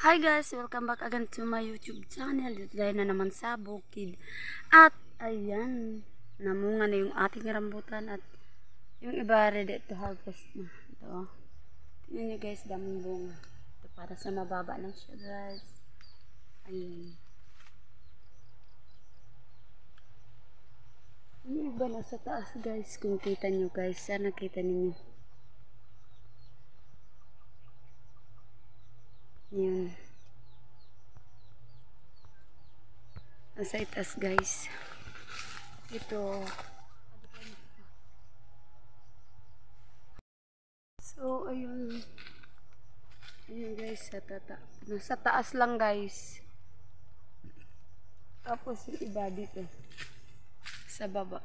Hi guys, welcome back again to my YouTube channel. Dito tayo na naman sa bukid. At ayan, namunga na yung ating rambutan at yung iba ready to harvest na. Ito, tingnan nyo guys, daming bunga. Ito para sa mababa lang siya guys. Ayun. Yung iba na sa taas guys, kung kita nyo guys, sana kita ninyo. Yun. Nasa itas guys. Ito. So, ayun. Ayun guys, nasa taas lang guys. Tapos yung iba dito. Sa baba.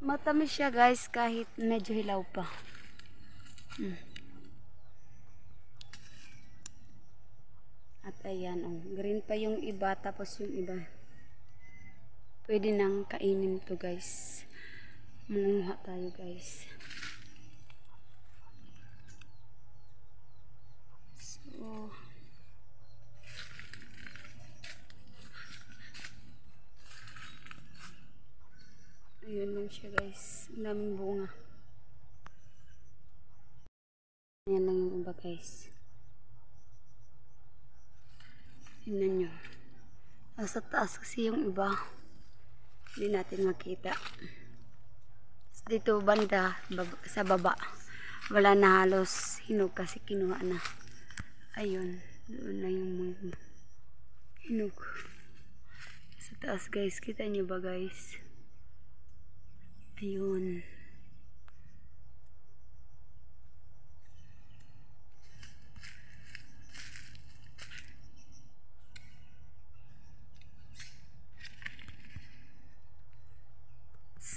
Matamis siya guys kahit medyo hilaw pa. At ayan, oh, green pa yung iba, tapos yung iba pwede nang kainin to guys. Manguha tayo guys. So, ayun lang siya guys. Ang daming bunga. Ayan lang yung iba guys. Tingnan nyo. Nasa taas kasi yung iba. Hindi natin makita. Dito banda, sa baba. Wala na halos hinog kasi kinuha na. Ayun. Doon na yung mga hinog. Sa taas guys. Kita nyo ba guys? Ayun.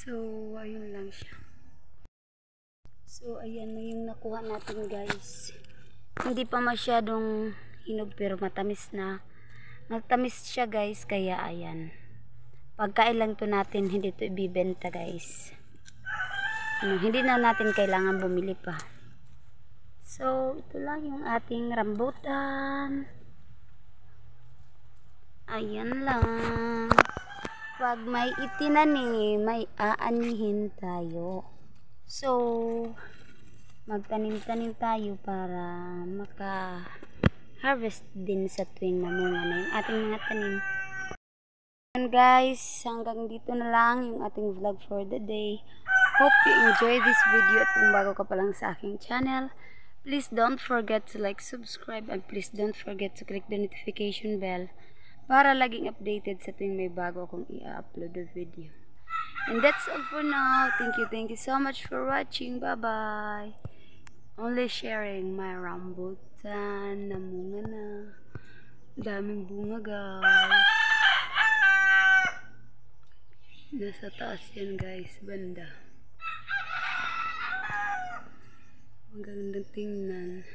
So, ayun lang siya. So, ayan na yung nakuha natin guys. Hindi pa masyadong hinog pero matamis na. Matamis siya guys, kaya ayan. Pagkain lang to natin, hindi to ibibenta guys. Hindi na natin kailangan bumili pa. So, ito lang yung ating rambutan. Ayan lang. Pag may itinanim, may aanihin tayo. So, magtanim-tanim tayo para maka-harvest din sa tuwing namunga na yung ating mga tanim. And guys, hanggang dito na lang yung ating vlog for the day. Hope you enjoy this video at kung bago ka pa lang sa aking channel, please don't forget to like, subscribe, and please don't forget to click the notification bell para laging updated sa tuwing may bago akong i-upload na video. And that's all for now. Thank you so much for watching. Bye-bye. Only sharing my rambutan. Namunga na. Daming bunga guys. Nasa taas yan guys. Banda. Ang gandang tingnan.